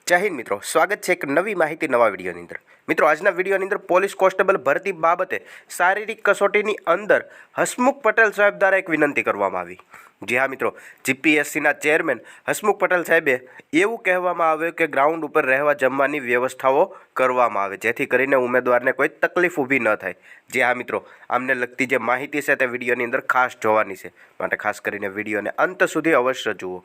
જય હિન્દ મિત્રો, સ્વાગત છે એક નવી માહિતી નવા વિડીયોની અંદર। મિત્રો, આજના વિડીયોની અંદર પોલીસ કોન્સ્ટેબલ ભરતી બાબતે શારીરિક કસોટીની અંદર હસમુખ પટેલ સાહેબ દ્વારા એક વિનંતી કરવામાં આવી। જી હા મિત્રો, જીપીએસસીના ચેરમેન હસમુખ પટેલ સાહેબે એવું કહેવામાં આવ્યું કે ગ્રાઉન્ડ ઉપર રહેવા જમવાની વ્યવસ્થાઓ કરવામાં આવે જેથી કરીને ઉમેદવારને કોઈ તકલીફ ઊભી ન થાય। જી હા મિત્રો, આમને લગતી જે માહિતી છે તે વિડીયોની અંદર ખાસ જોવાની છે, માટે ખાસ કરીને વિડીયોને અંત સુધી અવશ્ય જુઓ।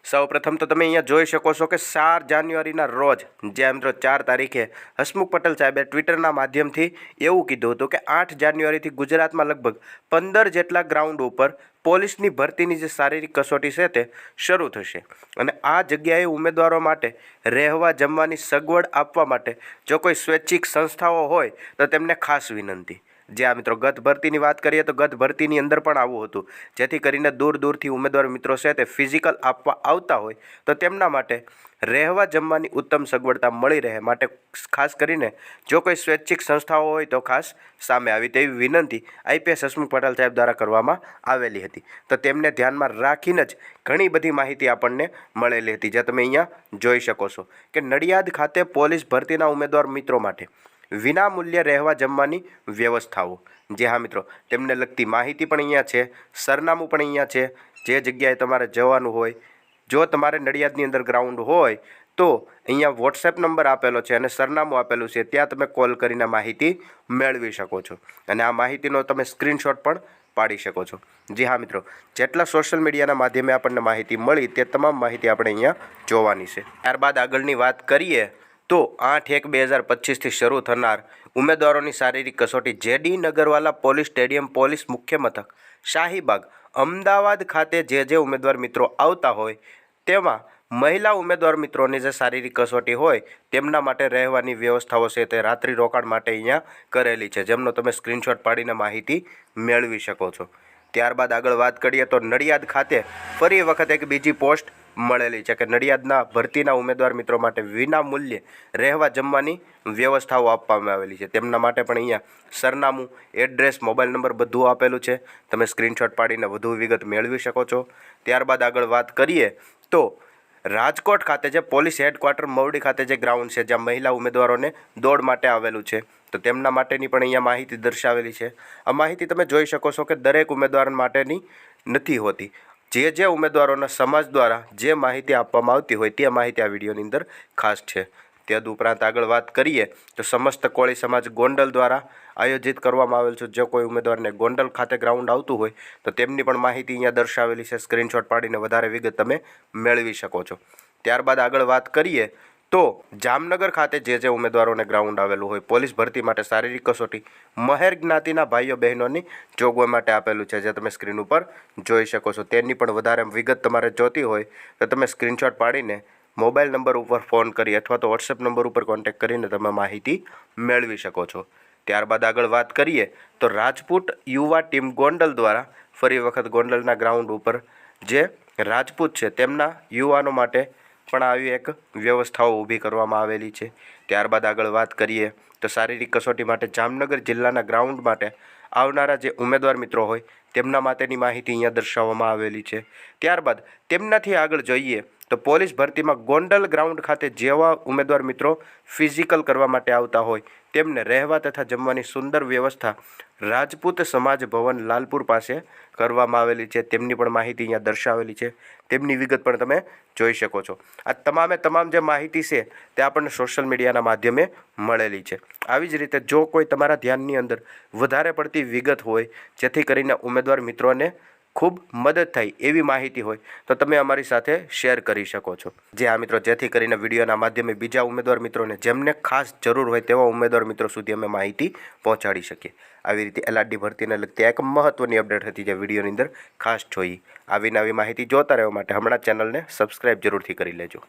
સૌપ્રથમ તો તમે અહીંયા જોઈ શકો છો કે 4 જાન્યુઆરીના રોજ જે મિત્રો 4 તારીખે હસમુખ પટેલ સાહેબે ટ્વિટરના માધ્યમથી એવું કીધું હતું કે 8 જાન્યુઆરીથી ગુજરાતમાં લગભગ 15 જેટલા ગ્રાઉન્ડ ઉપર પોલીસની ભરતીની જે શારીરિક કસોટી છે તે શરૂ થશે અને આ જગ્યાએ ઉમેદવારો માટે રહેવા જમવાની સગવડ આપવા માટે જો કોઈ સ્વૈચ્છિક સંસ્થાઓ હોય તો તેમને ખાસ વિનંતી। જે આ મિત્રો ગત ભરતીની વાત કરીએ તો ગત ભરતીની અંદર પણ આવું હતું, જેથી કરીને દૂર દૂરથી ઉમેદવાર મિત્રો છે તે ફિઝિકલ આપવા આવતા હોય તો તેમના માટે રહેવા જમવાની ઉત્તમ સગવડતા મળી રહે માટે ખાસ કરીને જો કોઈ સ્વૈચ્છિક સંસ્થાઓ હોય તો ખાસ સામે આવી તેવી વિનંતી આઈપીએસ હસમુખ પટેલ સાહેબ દ્વારા કરવામાં આવેલી હતી। તો તેમને ધ્યાનમાં રાખીને જ ઘણી બધી માહિતી આપણને મળેલી હતી, જે તમે અહીંયા જોઈ શકો છો કે નડિયાદ ખાતે પોલીસ ભરતીના ઉમેદવાર મિત્રો માટે વિના મૂલ્યે રહેવા જમવાની વ્યવસ્થાઓ। જે હા મિત્રો, તેમને લગતી માહિતી પણ અહીંયા છે, સરનામું પણ અહીંયા છે, જે જગ્યાએ તમારે જવાનું હોય। જો તમારે નડિયાદની અંદર ગ્રાઉન્ડ હોય તો અહીંયા વોટ્સએપ નંબર આપેલો છે અને સરનામું આપેલું છે, ત્યાં તમે કોલ કરીને માહિતી મેળવી શકો છો અને આ માહિતીનો તમે સ્ક્રીનશોટ પણ પાડી શકો છો। જી હા મિત્રો, જેટલા સોશિયલ મીડિયાના માધ્યમે આપણને માહિતી મળી તે તમામ માહિતી આપણે અહીંયા જોવાની છે। ત્યારબાદ આગળની વાત કરીએ તો 8/1/2025થી શરૂ થનાર ઉમેદવારોની શારીરિક કસોટી JD Nagarwala police stadium police મુખ્ય મથક શાહીબાગ અમદાવાદ ખાતે જે ઉમેદવાર મિત્રો આવતા હોય તેમાં મહિલા ઉમેદવાર મિત્રોની જે શારીરિક કસોટી હોય તેમના માટે રહેવાની વ્યવસ્થાઓ છે તે રાત્રિ રોકાણ માટે અહીંયા કરેલી છે, જેમનો તમે સ્ક્રીનશોટ પાડીને માહિતી મેળવી શકો છો। ત્યારબાદ આગળ વાત કરીએ તો નડિયાદ ખાતે ફરી વખત એક બીજી પોસ્ટ મળેલી છે કે નડિયાદના ભરતીના ઉમેદવાર મિત્રો માટે વિના મૂલ્યે રહેવા જમવાની વ્યવસ્થાઓ આપવામાં આવેલી છે। તેમના માટે પણ અહીંયા સરનામું, એડ્રેસ, મોબાઈલ નંબર બધું આપેલું છે, તમે સ્ક્રીનશોટ પાડીને વધુ વિગત મેળવી શકો છો। ત્યારબાદ આગળ વાત કરીએ તો રાજકોટ ખાતે જે પોલીસ હેડક્વાર્ટર મવડી ખાતે જે ગ્રાઉન્ડ છે જ્યાં મહિલા ઉમેદવારોને દોડ માટે આવેલું છે તો તેમના માટેની પણ અહીંયા માહિતી દર્શાવેલી છે। આ માહિતી તમે જોઈ શકો છો કે દરેક ઉમેદવાર માટેની નથી હોતી, જે ઉમેદવારોના સમાજ દ્વારા જે માહિતી આપવામાં આવતી હોય તે માહિતી આ વિડીયોની અંદર ખાસ છે। તદુપરાંત આગળ વાત કરીએ તો સમસ્ત કોળી સમાજ ગોંડલ દ્વારા આયોજિત કરવામાં આવેલ છે। જો કોઈ ઉમેદવારને ગોંડલ ખાતે ગ્રાઉન્ડ આવતું હોય તો તેમની પણ માહિતી અહીંયા દર્શાવેલી છે, સ્ક્રીનશોટ પાડીને વધારે વિગત તમે મેળવી શકો છો। ત્યારબાદ આગળ વાત કરીએ તો જામનગર ખાતે જે ઉમેદવારોને ગ્રાઉન્ડ આવેલું હોય પોલીસ ભરતી માટે શારીરિક કસોટી મહેર જ્ઞાતિના ભાઈઓ બહેનોની જોગવાઈ માટે આપેલું છે, જે તમે સ્ક્રીન ઉપર જોઈ શકો છો। તેની પણ વધારે વિગત તમારે જોતી હોય તો તમે સ્ક્રીનશોટ પાડીને મોબાઈલ નંબર ઉપર ફોન કરી અથવા તો વોટ્સએપ નંબર ઉપર કોન્ટેક્ટ કરીને તમે માહિતી મેળવી શકો છો। ત્યારબાદ આગળ વાત કરીએ તો રાજપૂત યુવા ટીમ ગોંડલ દ્વારા ફરી વખત ગોંડલના ગ્રાઉન્ડ ઉપર જે રાજપૂત છે તેમના યુવાનો માટે પણ આવી એક વ્યવસ્થાઓ ઊભી કરવામાં આવેલી છે। ત્યારબાદ આગળ વાત કરીએ તો શારીરિક કસોટી માટે જામનગર જિલ્લાના ગ્રાઉન્ડ માટે આવનારા જે ઉમેદવાર મિત્રો હોય તેમના માટેની માહિતી અહીંયા દર્શાવવામાં આવેલી છે। ત્યારબાદ તેમનાથી આગળ જોઈએ તો પોલીસ ભરતીમાં ગોંડલ ગ્રાઉન્ડ ખાતે જેવા ઉમેદવાર મિત્રો ફિઝિકલ કરવા માટે આવતા હોય તેમને રહેવા તથા જમવાની સુંદર વ્યવસ્થા રાજપૂત સમાજ ભવન લાલપુર પાસે કરવામાં આવેલી છે, તેમની પણ માહિતી અહીંયા દર્શાવેલી છે, તેમની વિગત પણ તમે જોઈ શકો છો। આ તમામ જે માહિતી છે તે આપણને સોશિયલ મીડિયાના માધ્યમે મળેલી છે। આવી જ રીતે જો કોઈ તમારા ધ્યાનની અંદર વધારે પડતી વિગત હોય જેથી કરીને ઉમેદવાર મિત્રોને ખૂબ મદદ થાય એવી માહિતી હોય તો તમે અમારી સાથે શેર કરી શકો છો। જે આ મિત્રો જેથી કરીને વિડીયોના માધ્યમે બીજા ઉમેદવાર મિત્રોને જેમને ખાસ જરૂર હોય તેવા ઉમેદવાર મિત્રો સુધી અમે માહિતી પહોંચાડી શકીએ। આવી રીતે એલઆરડી ભરતીને લગતી એક મહત્ત્વની અપડેટ હતી જે વિડીયોની અંદર ખાસ જોઈ। આવી નવી માહિતી જોતા રહેવા માટે હમણાં ચેનલને સબસ્ક્રાઈબ જરૂરથી કરી લેજો।